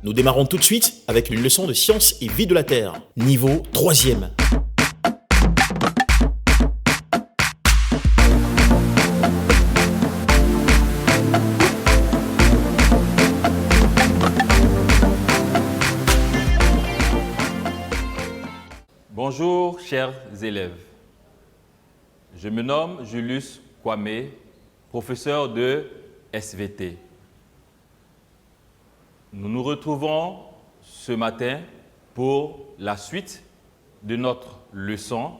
Nous démarrons tout de suite avec une leçon de sciences et vie de la Terre, niveau 3e. Bonjour chers élèves, je me nomme Julius Kwame, professeur de SVT. Nous nous retrouvons ce matin pour la suite de notre leçon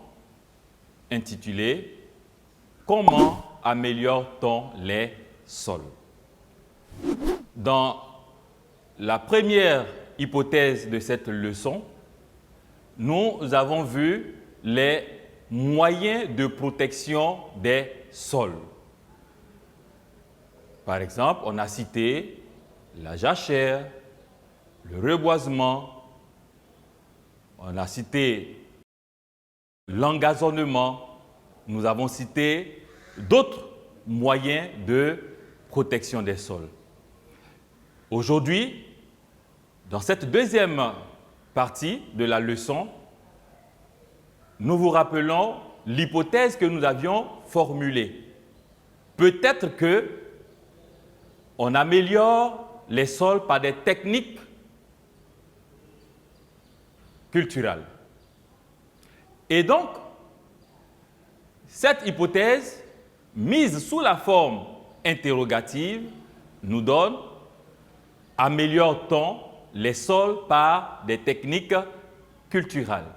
intitulée « Comment améliore-t-on les sols ?» Dans la première hypothèse de cette leçon, nous avons vu les moyens de protection des sols. Par exemple, on a cité la jachère, le reboisement, on a cité l'engazonnement, nous avons cité d'autres moyens de protection des sols. Aujourd'hui, dans cette deuxième partie de la leçon, nous vous rappelons l'hypothèse que nous avions formulée. Peut-être que on améliore les sols par des techniques culturelles. Et donc, cette hypothèse, mise sous la forme interrogative, nous donne « Améliore-t-on les sols par des techniques culturelles ?»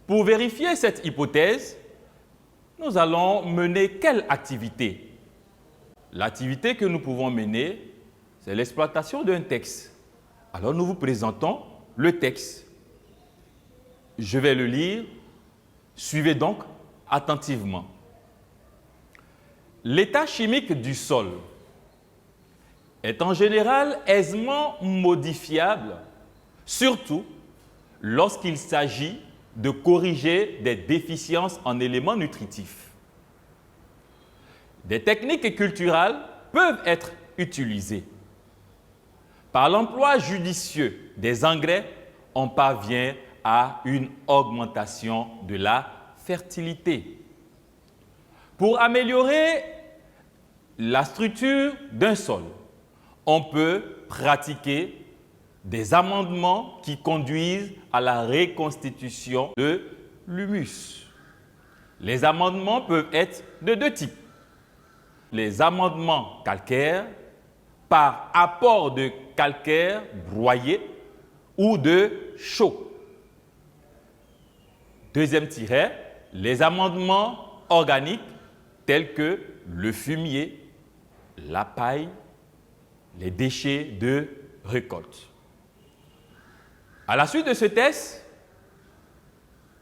Pour vérifier cette hypothèse, nous allons mener quelle activité? L'activité que nous pouvons mener, c'est l'exploitation d'un texte. Alors nous vous présentons le texte. Je vais le lire. Suivez donc attentivement. L'état chimique du sol est en général aisément modifiable, surtout lorsqu'il s'agit de corriger des déficiences en éléments nutritifs. Des techniques culturelles peuvent être utilisées. Par l'emploi judicieux des engrais, on parvient à une augmentation de la fertilité. Pour améliorer la structure d'un sol, on peut pratiquer des amendements qui conduisent à la reconstitution de l'humus. Les amendements peuvent être de deux types. Les amendements calcaires, par apport de calcaire broyé ou de chaux. Deuxième tiret, les amendements organiques tels que le fumier, la paille, les déchets de récolte. À la suite de ce test,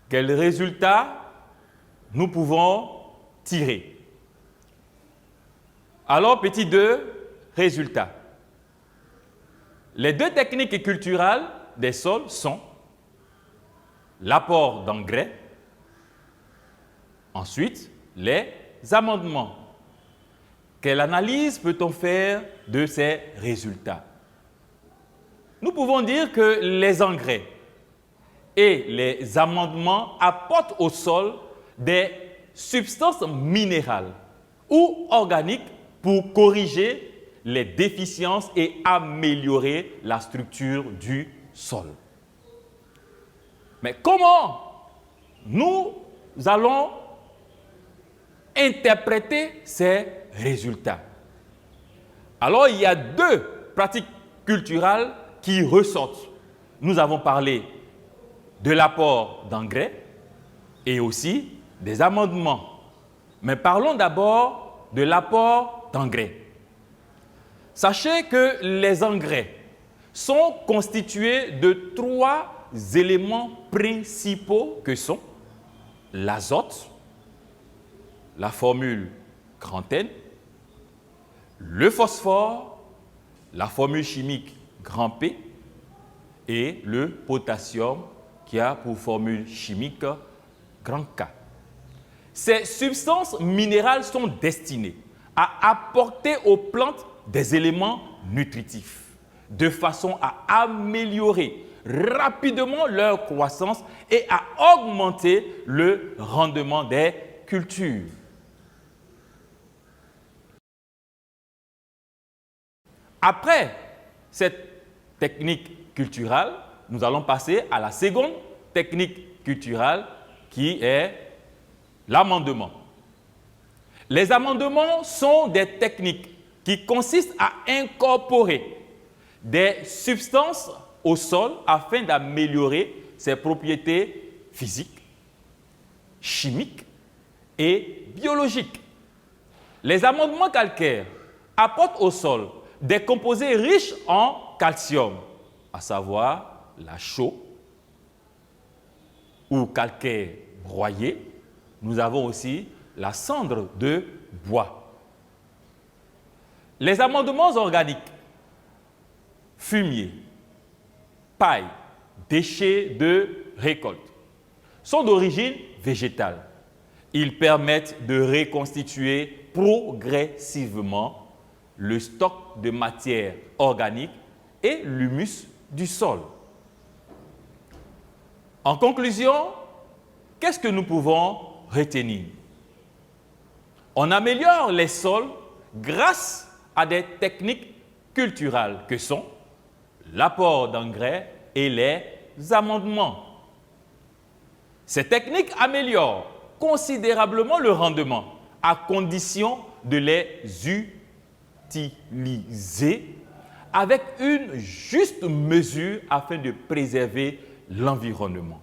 quels résultats nous pouvons tirer? Alors, petit 2, résultats. Les deux techniques culturelles des sols sont l'apport d'engrais, ensuite les amendements. Quelle analyse peut-on faire de ces résultats? Nous pouvons dire que les engrais et les amendements apportent au sol des substances minérales ou organiques pour corriger les déficiences et améliorer la structure du sol. Mais comment nous allons interpréter ces résultats? Alors, il y a deux pratiques culturelles qui ressortent. Nous avons parlé de l'apport d'engrais et aussi des amendements. Mais parlons d'abord de l'apport d'engrais. Sachez que les engrais sont constitués de trois éléments principaux que sont l'azote, la formule grand N, le phosphore, la formule chimique grand P, et le potassium qui a pour formule chimique grand K. Ces substances minérales sont destinées à apporter aux plantes des éléments nutritifs. de façon à améliorer rapidement leur croissance et à augmenter le rendement des cultures. Après cette technique culturelle, nous allons passer à la seconde technique culturelle qui est l'amendement. Les amendements sont des techniques qui consistent à incorporer des substances au sol afin d'améliorer ses propriétés physiques, chimiques et biologiques. Les amendements calcaires apportent au sol des composés riches en calcium, à savoir la chaux ou calcaire broyé. Nous avons aussi la cendre de bois. Les amendements organiques, fumier, paille, déchets de récolte, sont d'origine végétale. Ils permettent de reconstituer progressivement le stock de matière organique et l'humus du sol. En conclusion, qu'est-ce que nous pouvons retenir? On améliore les sols grâce à des techniques culturelles que sont l'apport d'engrais et les amendements. Ces techniques améliorent considérablement le rendement à condition de les utiliser avec une juste mesure afin de préserver l'environnement.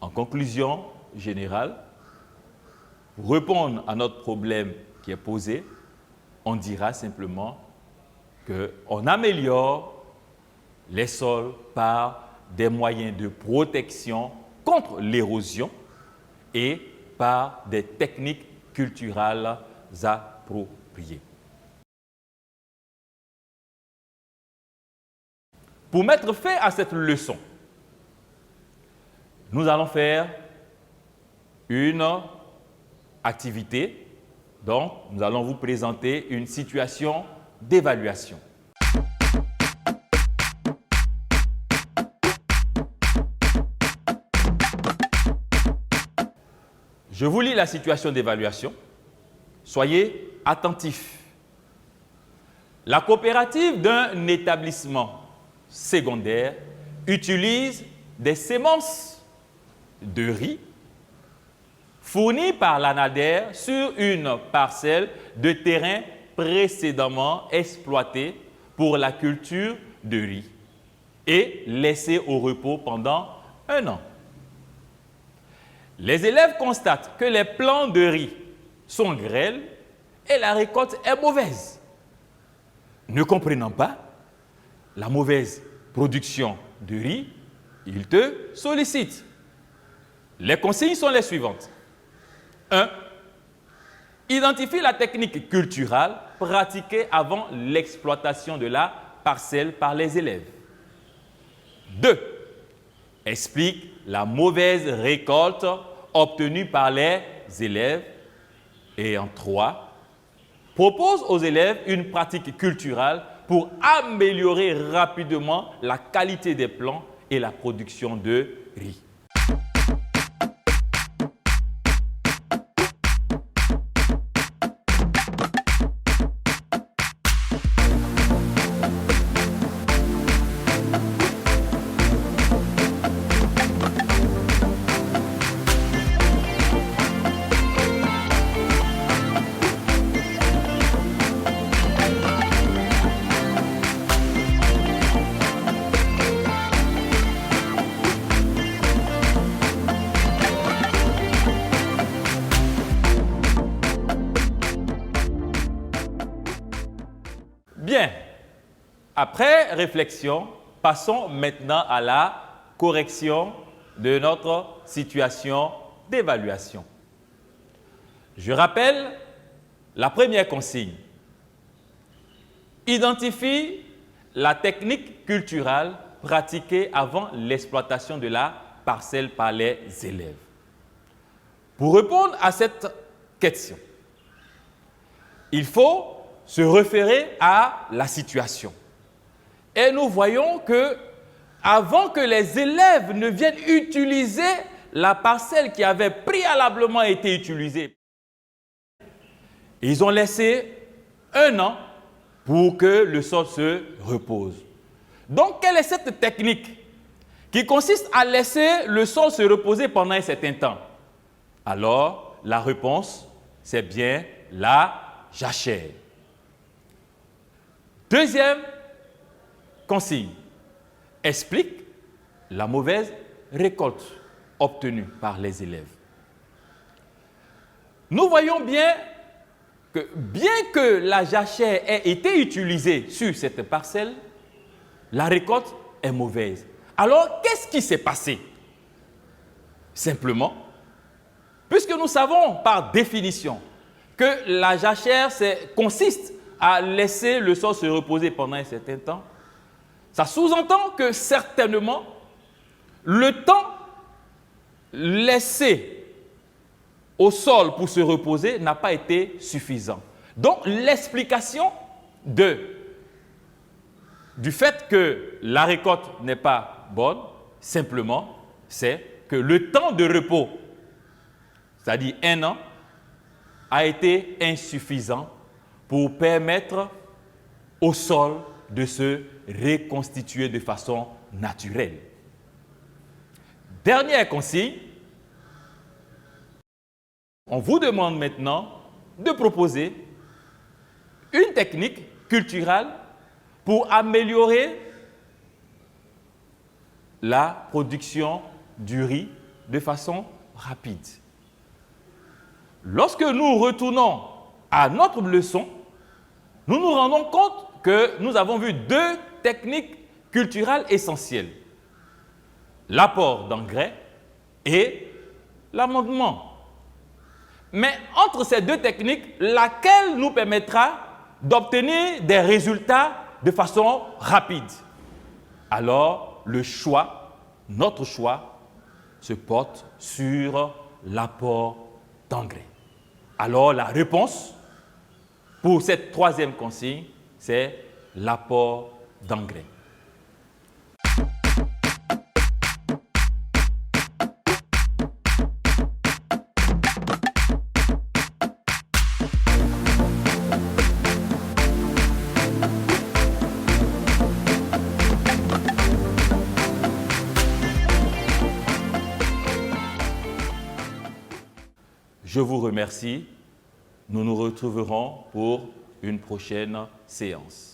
En conclusion générale, pour répondre à notre problème qui est posé, on dira simplement qu'on améliore les sols par des moyens de protection contre l'érosion et par des techniques culturelles appropriées. Pour mettre fin à cette leçon, nous allons faire une activité. Donc, nous allons vous présenter une situation d'évaluation. Je vous lis la situation d'évaluation. Soyez attentifs. La coopérative d'un établissement secondaire utilise des semences de riz fournies par l'ANADER sur une parcelle de terrain précédemment exploitée pour la culture de riz et laissée au repos pendant 1 an. Les élèves constatent que les plants de riz sont grêles et la récolte est mauvaise. Ne comprenant pas la mauvaise production de riz, ils te sollicitent. Les consignes sont les suivantes. 1. Identifie la technique culturelle pratiquée avant l'exploitation de la parcelle par les élèves. 2. Explique la mauvaise récolte obtenue par les élèves. Et en 3. Propose aux élèves une pratique culturelle pour améliorer rapidement la qualité des plants et la production de riz. Bien, après réflexion, passons maintenant à la correction de notre situation d'évaluation. Je rappelle la première consigne. Identifie la technique culturelle pratiquée avant l'exploitation de la parcelle par les élèves. Pour répondre à cette question, il faut se référer à la situation. Et nous voyons que, avant que les élèves ne viennent utiliser la parcelle qui avait préalablement été utilisée, ils ont laissé 1 an pour que le sol se repose. Donc, quelle est cette technique qui consiste à laisser le sol se reposer pendant un certain temps? Alors, la réponse, c'est bien la jachère. Deuxième consigne, explique la mauvaise récolte obtenue par les élèves. Nous voyons bien que la jachère ait été utilisée sur cette parcelle, la récolte est mauvaise. Alors, qu'est-ce qui s'est passé? Simplement, puisque nous savons par définition que la jachère consiste à laisser le sol se reposer pendant un certain temps, ça sous-entend que certainement, le temps laissé au sol pour se reposer n'a pas été suffisant. Donc, l'explication du fait que la récolte n'est pas bonne, simplement, c'est que le temps de repos, c'est-à-dire 1 an, a été insuffisant pour permettre au sol de se reconstituer de façon naturelle. Dernière consigne, on vous demande maintenant de proposer une technique culturelle pour améliorer la production du riz de façon rapide. Lorsque nous retournons à notre leçon, nous nous rendons compte que nous avons vu 2 techniques culturelles essentielles: l'apport d'engrais et l'amendement. Mais entre ces 2 techniques, laquelle nous permettra d'obtenir des résultats de façon rapide? Alors, notre choix, se porte sur l'apport d'engrais. Alors, la réponse pour cette 3e consigne, c'est l'apport d'engrais. Je vous remercie. Nous nous retrouverons pour une prochaine séance.